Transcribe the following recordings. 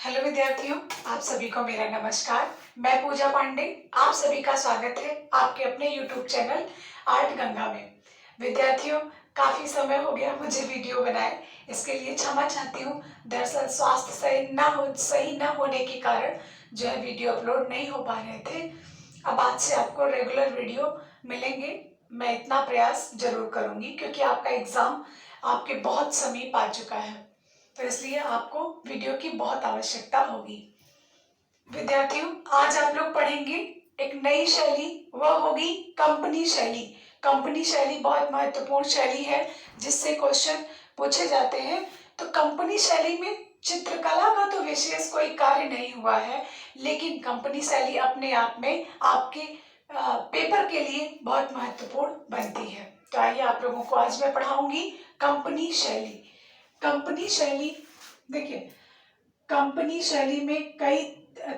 Hello विद्यार्थियों, आप सभी को मेरा नमस्कार। मैं पूजा पांडे, आप सभी का स्वागत है आपके अपने यूट्यूब चैनल आर्ट गंगा में। विद्यार्थियों, काफी समय हो गया मुझे वीडियो बनाए, इसके लिए क्षमा चाहती हूँ। दरअसल स्वास्थ्य सही न होने के कारण जो है वीडियो अपलोड नहीं हो पा रहे थे। अब आज से आपको रेगुलर वीडियो मिलेंगे। मैं इतना प्रयास जरूर करूंगी क्योंकि आपका एग्जाम आपके बहुत समीप आ चुका है, तो इसलिए आपको वीडियो की बहुत आवश्यकता होगी। विद्यार्थियों, आज आप लोग पढ़ेंगे एक नई शैली, वह होगी कंपनी शैली। कंपनी शैली बहुत महत्वपूर्ण शैली है जिससे क्वेश्चन पूछे जाते हैं। तो कंपनी शैली में चित्रकला का तो विशेष कोई कार्य नहीं हुआ है, लेकिन कंपनी शैली अपने आप में आपके पेपर के लिए बहुत महत्वपूर्ण बनती है। तो आइए आप लोगों को आज मैं पढ़ाऊंगी कंपनी शैली। कंपनी शैली, देखिए, कंपनी शैली में कई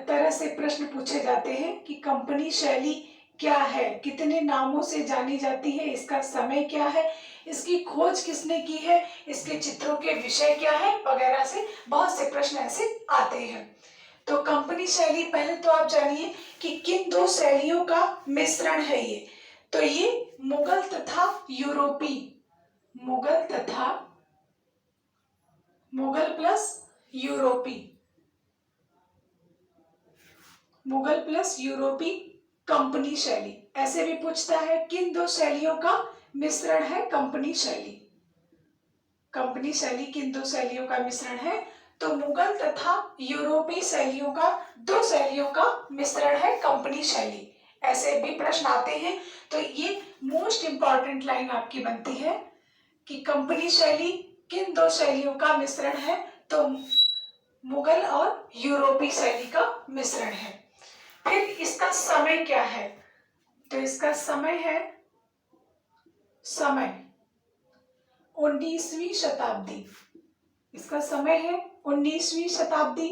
तरह से प्रश्न पूछे जाते हैं कि कंपनी शैली क्या है, कितने नामों से जानी जाती है, इसका समय क्या है, इसकी खोज किसने की है, इसके चित्रों के विषय क्या है, वगैरह से बहुत से प्रश्न ऐसे आते हैं। तो कंपनी शैली, पहले तो आप जानिए कि किन दो शैलियों का मिश्रण है ये। तो ये मुगल तथा यूरोपी, मुगल प्लस यूरोपी कंपनी शैली, ऐसे भी पूछता है किन दो शैलियों का मिश्रण है कंपनी शैली। कंपनी शैली किन दो शैलियों का मिश्रण है, तो मुगल तथा यूरोपी शैलियों का, दो शैलियों का मिश्रण है कंपनी शैली। ऐसे भी प्रश्न आते हैं। तो ये मोस्ट इंपॉर्टेंट लाइन आपकी बनती है कि कंपनी शैली किन दो शैलियों का मिश्रण है, तो मुगल और यूरोपी शैली का मिश्रण है। फिर इसका समय क्या है, तो इसका समय है 19वीं शताब्दी। इसका समय है 19वीं शताब्दी।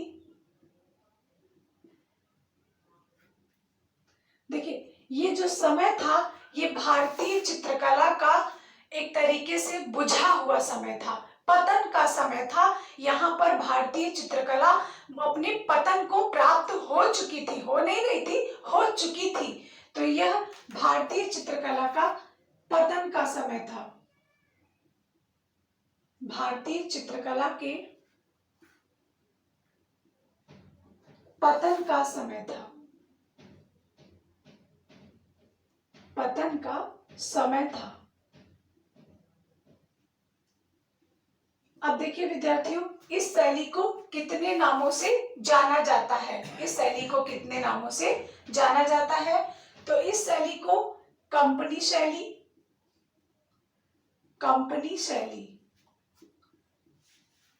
देखिए, ये जो समय था ये भारतीय चित्रकला का एक तरीके से बुझा हुआ समय था, पतन का समय था। यहाँ पर भारतीय चित्रकला अपने पतन को प्राप्त हो चुकी थी, हो नहीं रही थी, हो चुकी थी। तो यह भारतीय चित्रकला का पतन का समय था, भारतीय चित्रकला के पतन का समय था, पतन का समय था। अब देखिए विद्यार्थियों, इस शैली को कितने नामों से जाना जाता है, इस शैली को कितने नामों से जाना जाता है, तो इस शैली को कंपनी शैली,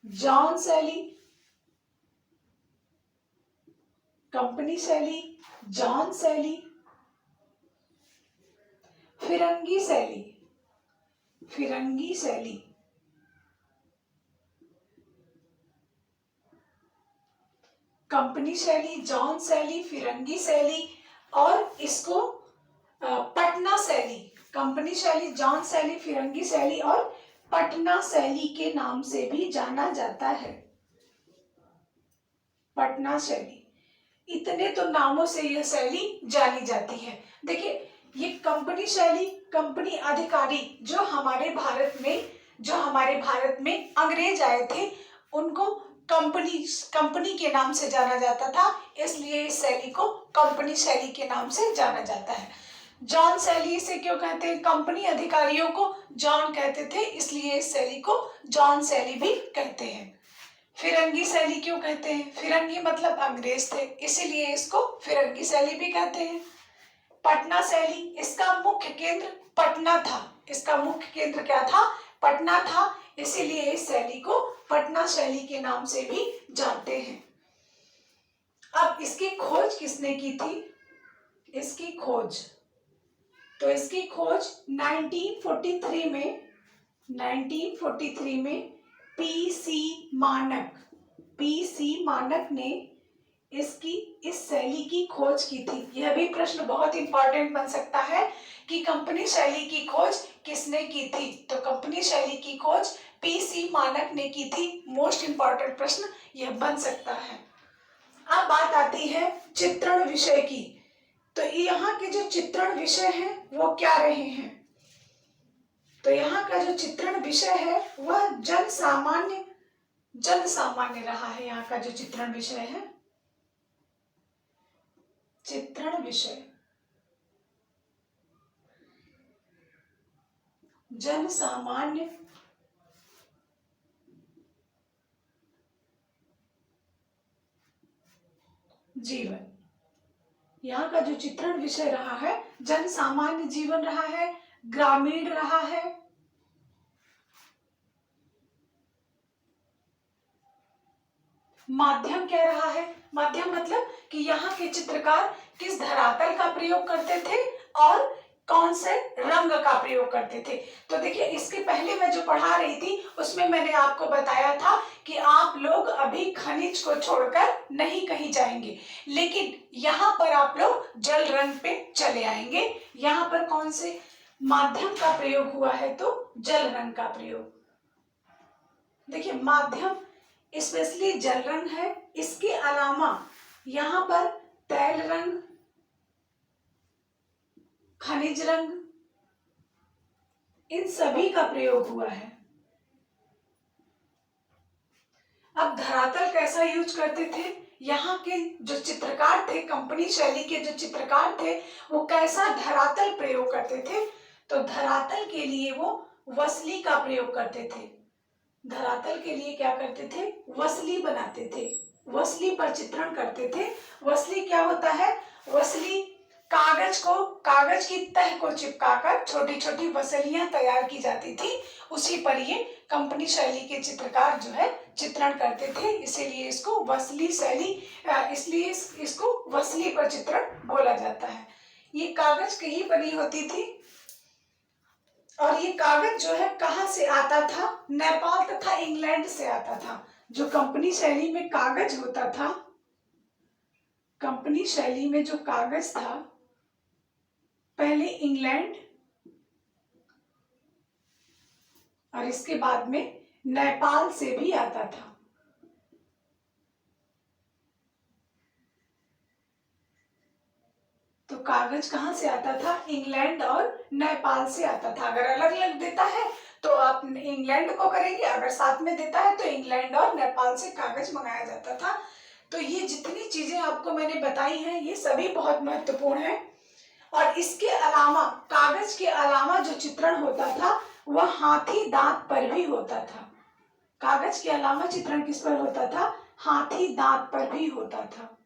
जॉन शैली, कंपनी शैली, जॉन शैली, फिरंगी शैली, कंपनी शैली, जॉन शैली, फिरंगी शैली, और इसको पटना शैली, कंपनी शैली, जॉन शैली, फिरंगी शैली और पटना शैली के नाम से भी जाना जाता है। पटना शैली, इतने तो नामों से यह शैली जानी जाती है। देखिए, ये कंपनी शैली, कंपनी अधिकारी जो हमारे भारत में अंग्रेज आए थे, उनको कंपनी के नाम से जाना जाता था, इसलिए इस शैली को कंपनी शैली के नाम से जाना जाता है। जॉन शैली से क्यों कहते हैं, कंपनी अधिकारियों को जॉन कहते थे, इसलिए इस शैली को जॉन शैली भी कहते हैं। फिरंगी शैली क्यों कहते हैं, फिरंगी मतलब अंग्रेज थे, इसीलिए इसको फिरंगी शैली भी कहते हैं। पटना शैली, इसका मुख्य केंद्र पटना था, इसका मुख्य केंद्र क्या था, पटना था, इसीलिए इस शैली को पटना शैली के नाम से भी जानते हैं। अब इसकी खोज किसने की थी, इसकी खोज 1943 में पीसी मानक ने इस शैली की खोज की थी। यह भी प्रश्न बहुत इंपॉर्टेंट बन सकता है कि कंपनी शैली की खोज किसने की थी, तो कंपनी शैली की खोज पीसी मानक ने की थी। मोस्ट इंपॉर्टेंट प्रश्न यह बन सकता है। अब बात आती है चित्रण विषय की। तो यहाँ के जो चित्रण विषय हैं वो क्या रहे हैं? तो यहाँ का जो चित्रण विषय है वह जन सामान्य रहा है। यहाँ का जो चित्रण विषय है, चित्रण विषय जन सामान्य जीवन। यहाँ का जो चित्रण विषय रहा है जन सामान्य जीवन रहा है, ग्रामीण रहा है, माध्यम क्या रहा है? माध्यम मतलब कि यहाँ के चित्रकार किस धरातल का प्रयोग करते थे और कौन से रंग का प्रयोग करते थे। तो देखिए, इसके पहले मैं जो पढ़ा रही थी उसमें मैंने आपको बताया था कि आप लोग अभी खनिज को छोड़कर नहीं कहीं जाएंगे, लेकिन यहाँ पर आप लोग जल रंग पे चले आएंगे। यहाँ पर कौन से माध्यम का प्रयोग हुआ है? तो जल रंग का प्रयोग। देखिए, माध्यम स्पेशली जल रंग है। इसके अलावा यहाँ पर तैल रंग, खनिज रंग, इन सभी का प्रयोग हुआ है। अब धरातल कैसा यूज करते थे? यहाँ के जो चित्रकार थे, कंपनी शैली के जो चित्रकार थे, वो कैसा धरातल प्रयोग करते थे? तो धरातल के लिए वो वसली का प्रयोग करते थे। धरातल के लिए क्या करते थे? वसली बनाते थे, वसली पर चित्रण करते थे। वसली क्या होता है? वसली कागज की तह को चिपकाकर छोटी छोटी वसलियां तैयार की जाती थी, उसी पर ये कंपनी शैली के चित्रकार जो है चित्रण करते थे। इसीलिए इसको वसली शैली, इसलिए इसको वसली पर चित्रण बोला जाता है। ये कागज की ही बनी होती थी और ये कागज जो है कहाँ से आता था? नेपाल तथा इंग्लैंड से आता था। जो कंपनी शैली में कागज होता था, कंपनी शैली में जो कागज था, पहले इंग्लैंड और इसके बाद में नेपाल से भी आता था। तो कागज कहाँ से आता था? इंग्लैंड और नेपाल से आता था। अगर अलग अलग देता है तो आप इंग्लैंड को करेंगे, अगर साथ में देता है तो इंग्लैंड और नेपाल से कागज मंगाया जाता था। तो ये जितनी चीजें आपको मैंने बताई हैं ये सभी बहुत महत्वपूर्ण है। और इसके अलावा, कागज के अलावा जो चित्रण होता था वह हाथी दांत पर भी होता था। कागज के अलावा चित्रण किस पर होता था? हाथी दांत पर भी होता था।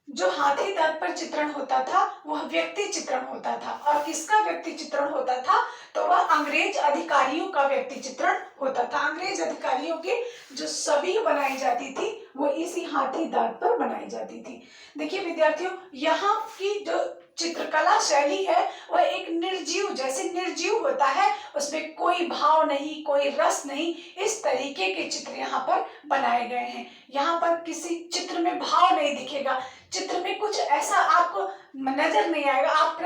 जो हाथी दांत पर चित्रण होता था वह व्यक्ति चित्रण होता था। और किसका व्यक्ति चित्रण होता था? तो वह अंग्रेज अधिकारियों का व्यक्ति चित्रण होता था। अंग्रेज अधिकारियों की जो छवि बनाई जाती थी वो इसी हाथी दांत पर बनाई जाती थी। देखिए विद्यार्थियों, यहाँ की जो चित्रकला शैली है वह एक निर्जीव, जैसे निर्जीव होता है, उसमें कोई भाव नहीं, कोई रस नहीं, इस तरीके के चित्र यहाँ पर बनाए गए हैं। यहाँ पर किसी चित्र में भाव नहीं दिखेगा, चित्र में कुछ ऐसा आपको नजर नहीं आएगा। आप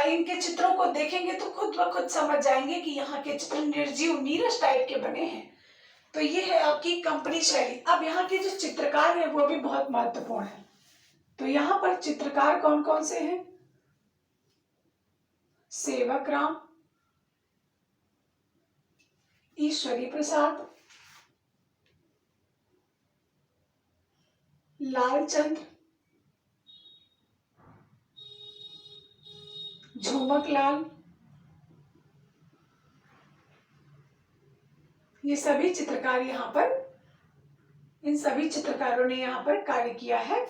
इनके चित्रों को देखेंगे तो खुद ब खुद समझ जाएंगे कि यहाँ के चित्र निर्जीव, नीरस टाइप के बने हैं। तो ये है आपकी कंपनी शैली। अब यहाँ के जो चित्रकार है वो भी बहुत महत्वपूर्ण है। तो यहाँ पर चित्रकार कौन कौन से हैं? सेवक राम, ईश्वरी प्रसाद, लालचंद, झुमक लाल, ये सभी चित्रकार यहाँ पर, इन सभी चित्रकारों ने यहाँ पर कार्य किया है।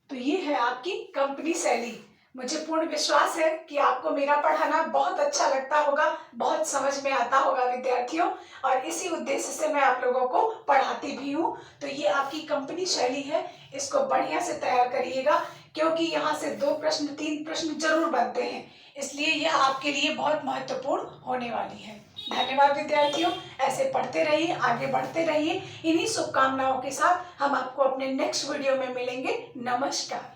तो ये है आपकी कंपनी शैली। मुझे पूर्ण विश्वास है कि आपको मेरा पढ़ाना बहुत अच्छा लगता होगा, बहुत समझ में आता होगा विद्यार्थियों, और इसी उद्देश्य से मैं आप लोगों को पढ़ाती भी हूँ। तो ये आपकी कंपनी शैली है, इसको बढ़िया से तैयार करिएगा, क्योंकि यहाँ से 2 प्रश्न 3 प्रश्न जरूर बनते हैं, इसलिए यह आपके लिए बहुत महत्वपूर्ण होने वाली है। धन्यवाद विद्यार्थियों, ऐसे पढ़ते रहिए, आगे बढ़ते रहिए। इन्हीं शुभकामनाओं के साथ हम आपको अपने नेक्स्ट वीडियो में मिलेंगे। नमस्कार।